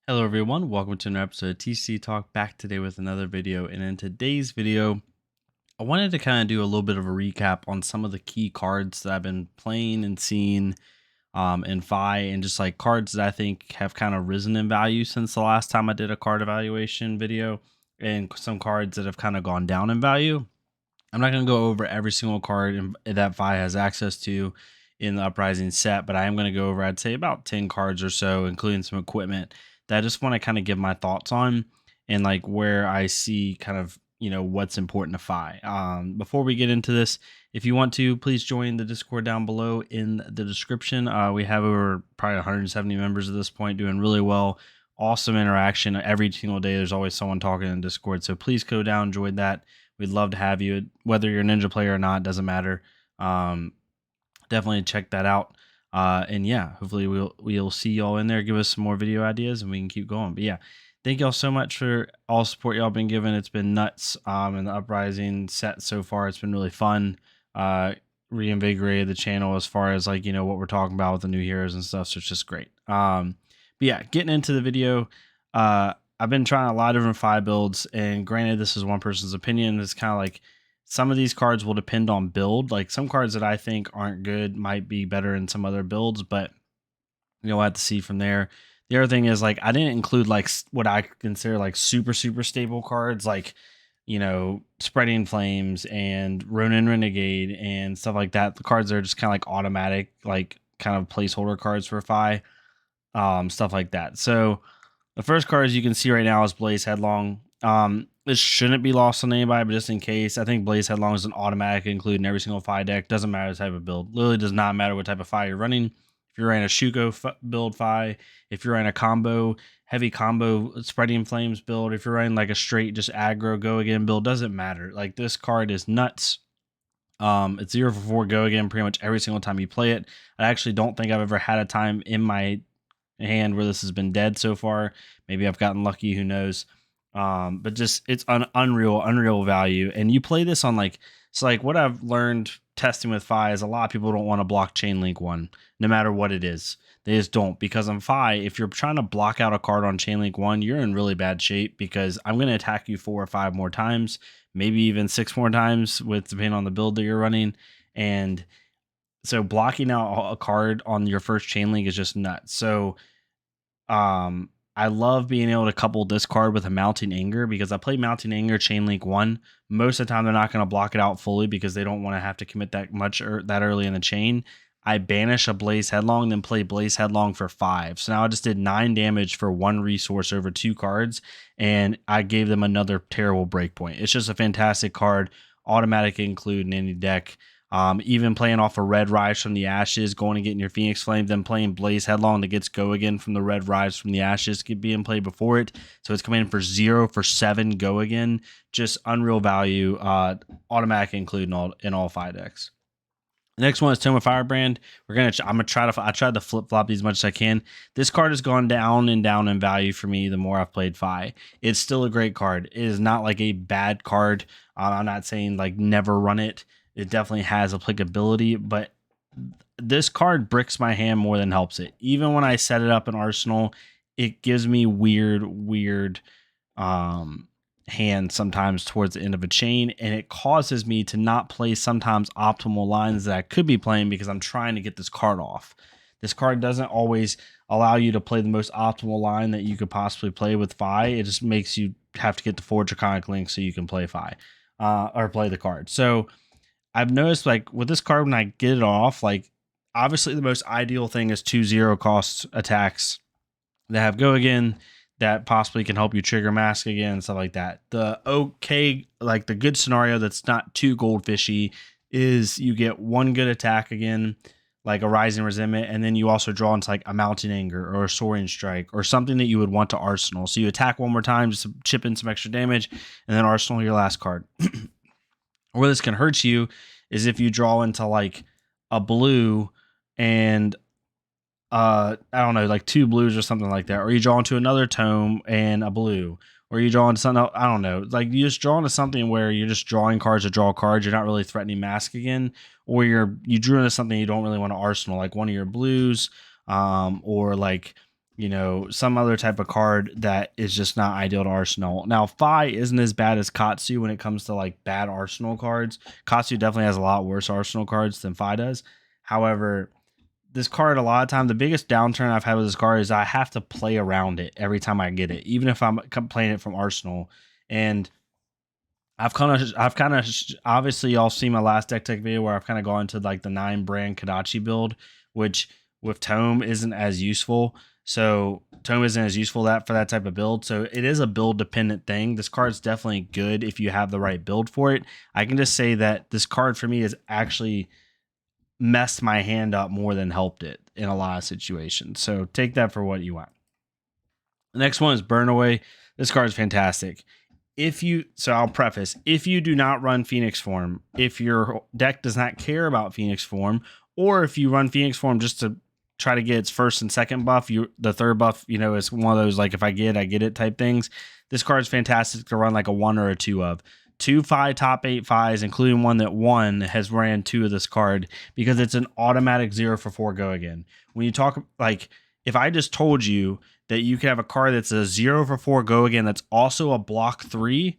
Hello everyone, welcome to another episode of TCG Talk, back today with another video. And in today's video, I wanted to kind of do a little bit of a recap on some of the key cards that I've been playing and seeing in Fi, and just like cards that I think have kind of risen in value since the last time I did a card evaluation video, and some cards that have kind of gone down in value. I'm not going to go over every single card that Fi has access to in the Uprising set, but I am going to go over, I'd say, about 10 cards or so, including some equipment that I just want to kind of give my thoughts on, and like where I see kind of, what's important to Fi. Before we get into this, if you want to, please join the Discord down below in the description. We have over probably 170 members at this point, doing really well. Awesome interaction every single day. There's always someone talking in Discord, so please go down, join that. We'd love to have you, whether you're a Ninja player or not, doesn't matter. Definitely check that out. And yeah, hopefully we'll see y'all in there. Give us some more video ideas and we can keep going. But yeah, thank y'all so much for all support y'all been giving. It's been nuts. In the Uprising set so far, it's been really fun. Reinvigorated the channel as far as like, what we're talking about with the new heroes and stuff. So it's just great. But yeah, getting into the video, I've been trying a lot of different Fi builds, and granted, this is one person's opinion. It's kind of like some of these cards will depend on build. Like some cards that I think aren't good might be better in some other builds, but we'll have to see from there. The other thing is, like, I didn't include like what I consider like super stable cards, like Spreading Flames and Ronin Renegade and stuff like that. The cards are just kind of like automatic, like kind of placeholder cards for Fi, stuff like that. So the first card, as you can see right now, is Blaze Headlong. This shouldn't be lost on anybody, but just in case, I think Blaze Headlong is an automatic include in every single Fi deck. Doesn't matter the type of build. Literally does not matter what type of Fi you're running. If you're running a Shugo build Fi, if you're running a combo, heavy combo Spreading Flames build, if you're running like a straight just aggro go again build, doesn't matter. Like this card is nuts. It's 0 for 4 go again pretty much every single time you play it. I actually don't think I've ever had a time in my hand where this has been dead so far. Maybe I've gotten lucky, who knows. But just it's an unreal value. And you play this on like, so like what I've learned testing with Fi is a lot of people don't want to block Chain Link 1, no matter what it is. They just don't, because on Fi, if you're trying to block out a card on Chain Link 1, you're in really bad shape, because I'm going to attack you 4 or 5 more times, maybe even 6 more times, with depending on the build that you're running. And so blocking out a card on your first Chain Link is just nuts. So I love being able to couple this card with a Mounting Anger, because I play Mounting Anger Chain Link 1. Most of the time, they're not going to block it out fully because they don't want to have to commit that much that early in the chain. I banish a Blaze Headlong, then play Blaze Headlong for 5. So now I just did 9 damage for 1 resource over 2 cards, and I gave them another terrible breakpoint. It's just a fantastic card, automatic include in any deck. Even playing off a Red Rise from the Ashes, going and getting your Phoenix Flame, then playing Blaze Headlong that gets go again from the Red Rise from the Ashes being played before it. So it's coming in for 0 for 7 go again. Just unreal value, automatic include in all 5 decks. The next one is Tome of Firebrand. I tried to flip flop these as much as I can. This card has gone down and down in value for me the more I've played Fi. It's still a great card. It is not like a bad card. I'm not saying like never run it. It definitely has applicability, but this card bricks my hand more than helps it. Even when I set it up in Arsenal, it gives me weird hands sometimes towards the end of a chain, and it causes me to not play sometimes optimal lines that I could be playing because I'm trying to get this card off. This card doesn't always allow you to play the most optimal line that you could possibly play with Fi. It just makes you have to get the 4 Draconic Link so you can play Fi, or play the card. So I've noticed, like, with this card, when I get it off, like, obviously the most ideal thing is 2 0 cost attacks that have go again, that possibly can help you trigger mask again, stuff like that. The the good scenario that's not too goldfishy is you get 1 good attack again, like a Rising Resentment, and then you also draw into like a Mounting Anger or a Soaring Strike or something that you would want to Arsenal. So you attack 1 more time just to chip in some extra damage, and then Arsenal your last card. Where this can hurt you is if you draw into like a blue and I don't know, like 2 blues or something like that, or you draw into another tome and a blue, or you draw into something, I don't know, like you just draw into something where you're just drawing cards to draw cards. You're not really threatening mask again, or you drew into something you don't really want to Arsenal, like one of your blues, or like you know, some other type of card that is just not ideal to Arsenal. Now, Fi isn't as bad as Katsu when it comes to like bad Arsenal cards. Katsu definitely has a lot worse Arsenal cards than Fi does. However, this card, a lot of time, the biggest downturn I've had with this card is I have to play around it every time I get it, even if I'm playing it from Arsenal. And I've kind of obviously y'all seen my last deck tech video where I've kind of gone to like the 9 brand Kadachi build, which with Tome isn't as useful. So Tome isn't as useful for that type of build. So it is a build dependent thing. This card's definitely good if you have the right build for it. I can just say that this card for me has actually messed my hand up more than helped it in a lot of situations. So take that for what you want. The next one is Burn Away. This card is fantastic. So I'll preface, if you do not run Phoenix Form, if your deck does not care about Phoenix Form, or if you run Phoenix Form just to try to get its first and second buff, the third buff, you know, is one of those like if I get it type things. This card is fantastic to run like a 1 or a 2 of. 2 Fi top 8 Fis, including one that has ran 2 of this card because it's an automatic 0 for 4 go again. When you talk like if I just told you that you could have a card that's a 0 for 4 go again that's also a block 3,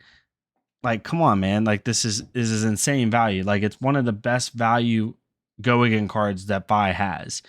like come on, man, like this is insane value. Like it's one of the best value go again cards that Fi has.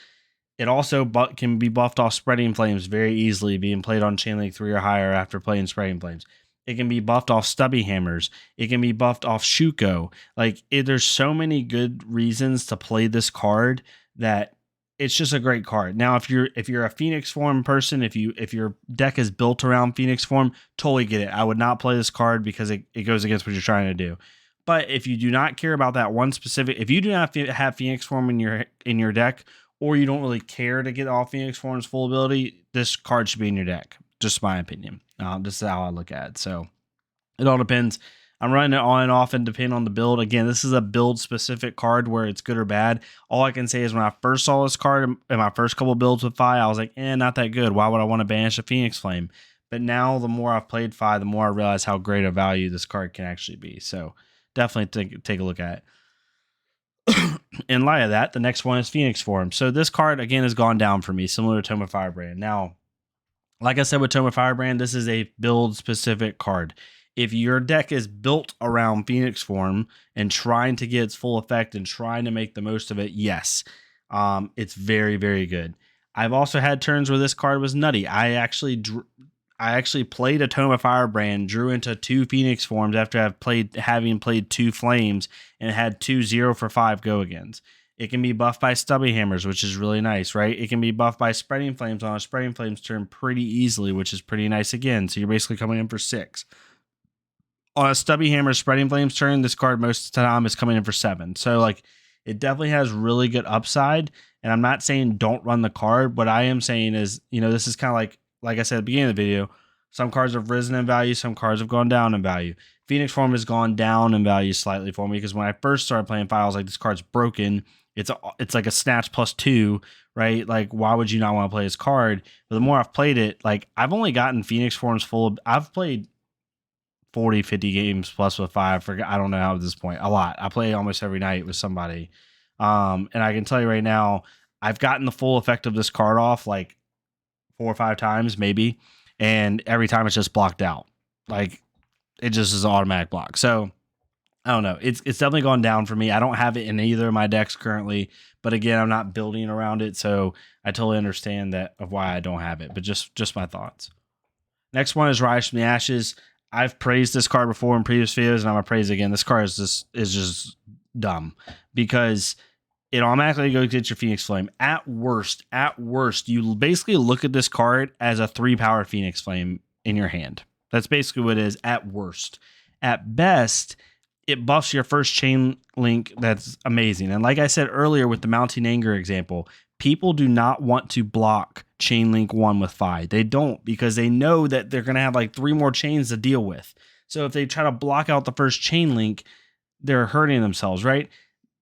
It also can be buffed off Spreading Flames very easily, being played on Chainlink 3 or higher after playing Spreading Flames. It can be buffed off Stubby Hammers. It can be buffed off Shugo. Like there's so many good reasons to play this card that it's just a great card. Now, if you're a Phoenix Form person, if your deck is built around Phoenix Form, totally get it. I would not play this card because it goes against what you're trying to do. But if you do not care about that one specific, if you do not have Phoenix Form in your deck, or you don't really care to get all Phoenix Form's full ability, this card should be in your deck. Just my opinion. This is how I look at it. So it all depends. I'm running it on and off and depending on the build. Again, this is a build specific card where it's good or bad. All I can say is when I first saw this card in my first couple builds with Fi, I was like, not that good. Why would I want to banish a Phoenix Flame? But now the more I've played Fi, the more I realize how great a value this card can actually be. So definitely take a look at it. In light of that, the next one is Phoenix Form. So this card, again, has gone down for me, similar to Tome of Firebrand. Now, like I said with Tome of Firebrand, this is a build-specific card. If your deck is built around Phoenix Form and trying to get its full effect and trying to make the most of it, yes, it's very, very good. I've also had turns where this card was nutty. I actually played a Tome of Firebrand, drew into 2 Phoenix Forms after having played 2 Flames, and had 2 0 for 5 go-agains. It can be buffed by Stubby Hammers, which is really nice, right? It can be buffed by Spreading Flames on a Spreading Flames turn pretty easily, which is pretty nice again. So you're basically coming in for 6. On a Stubby Hammer Spreading Flames turn, this card most of the time is coming in for 7. So like it definitely has really good upside. And I'm not saying don't run the card. What I am saying is, you know, this is kind of like I said at the beginning of the video, some cards have risen in value, some cards have gone down in value. Phoenix Form has gone down in value slightly for me because when I first started playing Fi, I was like, this card's broken. It's like a snatch +2, right? Like, why would you not want to play this card? But the more I've played it, like I've only gotten Phoenix Forms I've played 40, 50 games plus with 5. I don't know how at this point. A lot. I play almost every night with somebody. And I can tell you right now, I've gotten the full effect of this card off like 4 or 5 times, maybe. And every time it's just blocked out. Like it just is an automatic block. So I don't know. It's definitely gone down for me. I don't have it in either of my decks currently, but again, I'm not building around it, so I totally understand that of why I don't have it. But just my thoughts. Next one is Rise from the Ashes. I've praised this card before in previous videos, and I'm gonna praise it again. This card is just dumb because it automatically goes get your Phoenix Flame. At worst, you basically look at this card as a 3-power Phoenix Flame in your hand. That's basically what it is at worst. At best, it buffs your first chain link. That's amazing. And like I said earlier with the Mounting Anger example, people do not want to block chain link 1 with Fi. They don't, because they know that they're going to have like 3 more chains to deal with. So if they try to block out the first chain link, they're hurting themselves, right?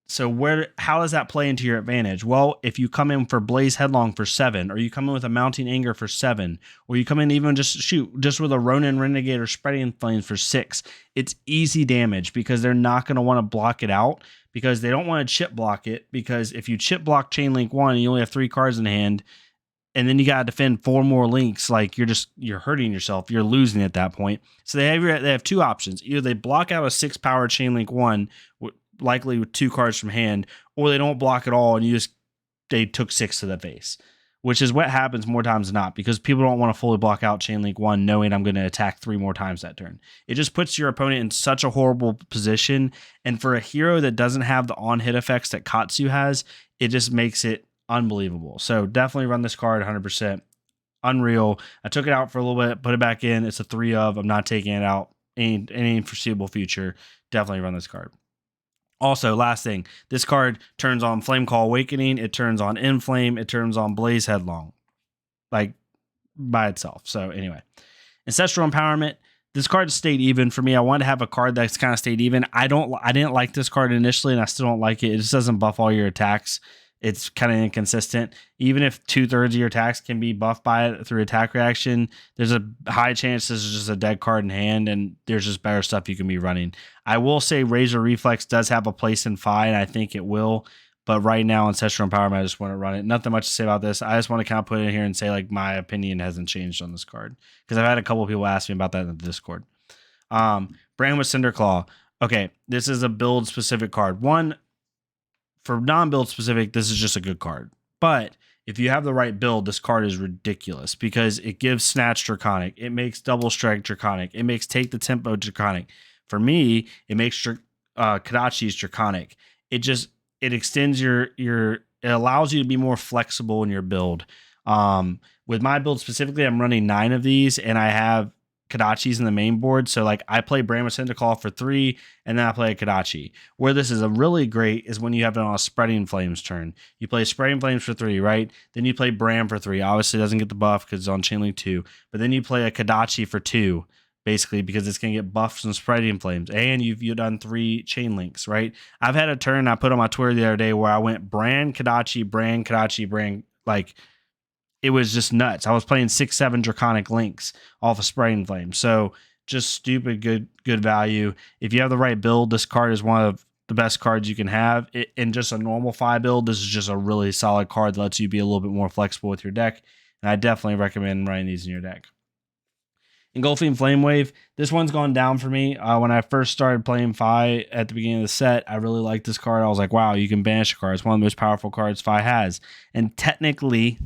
So how does that play into your advantage? Well, if you come in for Blaze Headlong for 7, or you come in with a Mounting Anger for 7, or you come in even just with a Ronin Renegade or Spreading Flames for 6, it's easy damage because they're not going to want to block it out because they don't want to chip block it, because if you chip block Chain Link 1 and you only have 3 cards in hand, and then you got to defend 4 more links. Like you're hurting yourself. You're losing at that point. So they have 2 options. Either they block out a 6 power chain link 1, likely with 2 cards from hand, or they don't block at all and they took 6 to the face, which is what happens more times than not, because people don't want to fully block out chain link 1 knowing I'm going to attack 3 more times that turn. It just puts your opponent in such a horrible position. And for a hero that doesn't have the on hit effects that Katsu has, it just makes it unbelievable. So definitely run this card 100%. Unreal. I took it out for a little bit, put it back in. It's a 3 of. I'm not taking it out any foreseeable future. Definitely run this card. Also, last thing, this card turns on Flamescale Awakening. It turns on Inflame. It turns on Blaze Headlong, like by itself. So anyway, Ancestral Empowerment. This card stayed even for me. I wanted to have a card that's kind of stayed even. I didn't like this card initially, and I still don't like it. It just doesn't buff all your attacks. It's kind of inconsistent. Even if 2/3 of your attacks can be buffed by it through attack reaction, there's a high chance this is just a dead card in hand, and there's just better stuff you can be running. I will say Razor Reflex does have a place in Fi, and I think it will. But right now, Ancestral Empowerment, I just want to run it. Nothing much to say about this. I just want to kind of put it in here and say, like, my opinion hasn't changed on this card, because I've had a couple of people ask me about that in the Discord. Brand with Cinderclaw. Okay, this is a build specific card. One, for non-build specific, this is just a good card. But if you have the right build, this card is ridiculous, because it gives Snatch Draconic. It makes Double Strike Draconic. It makes Take the Tempo Draconic. For me, it makes Kadachi's Draconic. It extends it allows you to be more flexible in your build. With my build specifically, I'm running 9 of these, and I have Kadachi's in the main board. So like I play Bram with Cinderclaw for 3, and then I play a Kadachi. Where this is a really great is when you have it on a Spreading Flames turn. You play Spreading Flames for 3, right? Then you play Bram for 3. Obviously it doesn't get the buff because it's on Chainlink 2. But then you play a Kadachi for 2, basically, because it's going to get buffs from Spreading Flames. And you've done 3 chain links, right? I've had a turn I put on my Twitter the other day where I went Bran, Kadachi, Bran. Like, it was just nuts. I was playing 6-7 Draconic links off of Spreading Flame. So just stupid good value. If you have the right build, this card is one of the best cards you can have. In just a normal 5 build, this is just a really solid card that lets you be a little bit more flexible with your deck. And I definitely recommend running these in your deck. Engulfing Flame Wave. This one's gone down for me. When I first started playing Fi at the beginning of the set, I really liked this card. I was like, wow, you can banish a card. It's one of the most powerful cards Fi has. And technically,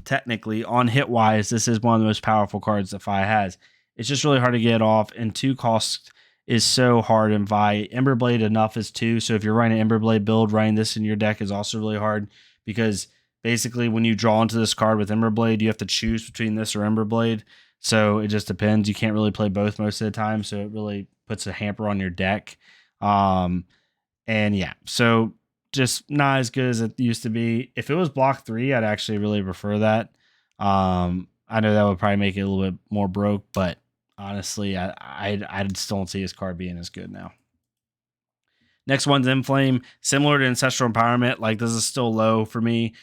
on hit wise, this is one of the most powerful cards that Fi has. It's just really hard to get off, and 2 costs is so hard in Vi. Emberblade enough is 2. So if you're running an Emberblade build, running this in your deck is also really hard, because basically when you draw into this card with Emberblade, you have to choose between this or Emberblade. So it just depends. You can't really play both most of the time, so it really puts a hamper on your deck. And yeah, so just not as good as it used to be. If it was block 3, I'd actually really prefer that. I know that would probably make it a little bit more broke, but honestly, I still don't see his card being as good now. Next one's Inflame. Similar to Ancestral Empowerment, like this is still low for me.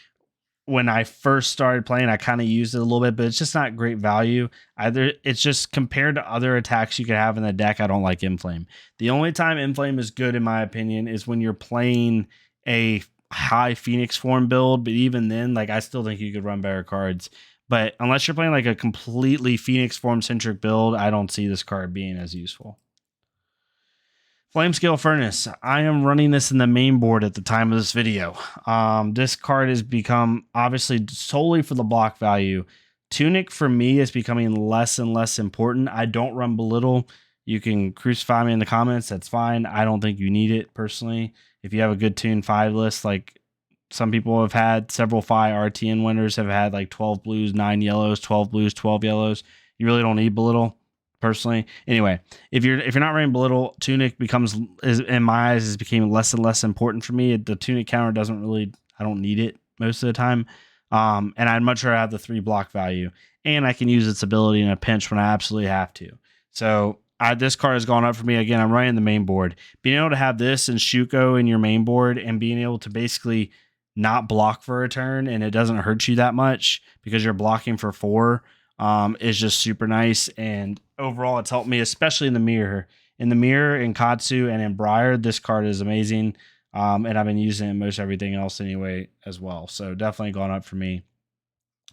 When I first started playing, I kind of used it a little bit, but it's just not great value either. It's just compared to other attacks you could have in the deck, I don't like Inflame. The only time Inflame is good, in my opinion, is when you're playing a high Phoenix form build. But even then, like, I still think you could run better cards. But unless you're playing like a completely Phoenix form centric build, I don't see this card being as useful. Flamescale Furnace. I am running this in the main board at the time of this video. This card has become obviously solely for the block value. Tunic for me is becoming less and less important. I don't run Belittle. You can crucify me in the comments. That's fine. I don't think you need it personally. If you have a good Tune 5 list, like some people have had, several Fi RTN winners have had like 12 blues, 9 yellows, 12 blues, 12 yellows. You really don't need Belittle. Personally, anyway, if you're not running Belittle, Tunic in my eyes, is becoming less and less important for me. The Tunic counter I don't need it most of the time. And I'd much rather have the 3 block value, and I can use its ability in a pinch when I absolutely have to. So this card has gone up for me. Again, I'm running the main board. Being able to have this and Shugo in your main board, and being able to basically not block for a turn, and it doesn't hurt you that much because you're blocking for 4, is just super nice. And overall, it's helped me, especially in the mirror. In the mirror, in Katsu, and in Briar, this card is amazing. And I've been using it in most everything else anyway as well. So definitely gone up for me.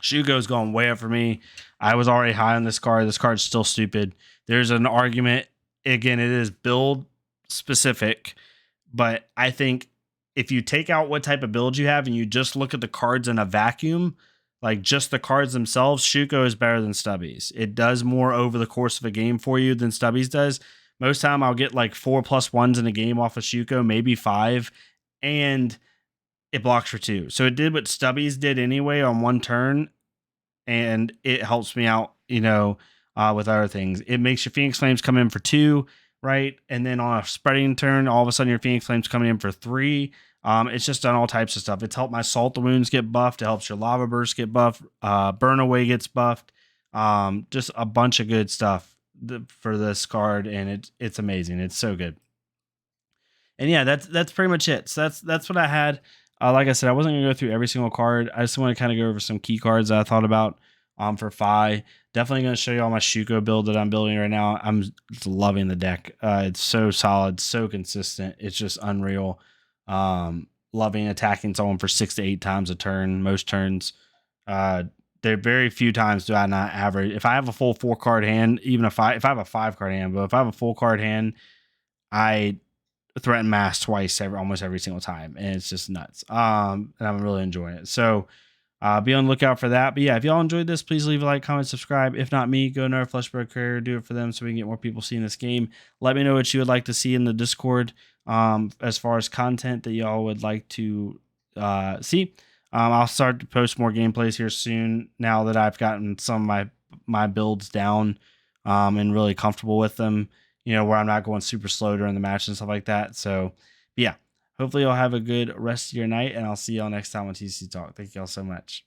Shugo's going way up for me. I was already high on this card. This card's still stupid. There's an argument. Again, it is build specific, but I think if you take out what type of build you have and you just look at the cards in a vacuum, like just the cards themselves, Shugo is better than Stubbies. It does more over the course of a game for you than Stubbies does. Most time I'll get like 4+1s in a game off of Shugo, maybe 5, and it blocks for 2. So it did what Stubbies did anyway on one turn, and it helps me out, with other things. It makes your Phoenix Flames come in for 2, right? And then on a spreading turn, all of a sudden your Phoenix Flames coming in for 3. It's just done all types of stuff. It's helped my Salt the Wounds get buffed. It helps your Lava Burst get buffed. Burn Away gets buffed. Just a bunch of good stuff for this card, and it's amazing. It's so good. And yeah, that's pretty much it. So that's what I had. Like I said, I wasn't gonna go through every single card. I just want to kind of go over some key cards that I thought about for Fi. Definitely gonna show you all my Shugo build that I'm building right now. I'm loving the deck. It's so solid, so consistent. It's just unreal. Loving attacking someone for 6 to 8 times a turn. Most turns. There are very few times do I not average. If I have a full 4-card hand, even if I have a 5-card hand, but if I have a full card hand, I threaten mass twice almost every single time, and it's just nuts. And I'm really enjoying it. So be on the lookout for that. But yeah, if y'all enjoyed this, please leave a like, comment, subscribe. If not me, go to our Fleshbird Career, do it for them so we can get more people seeing this game. Let me know what you would like to see in the Discord as far as content that y'all would like to see. I'll start to post more gameplays here soon now that I've gotten some of my builds down and really comfortable with them, where I'm not going super slow during the match and stuff like that. So yeah, hopefully you'll have a good rest of your night, and I'll see y'all next time on TCG Talk. Thank y'all so much.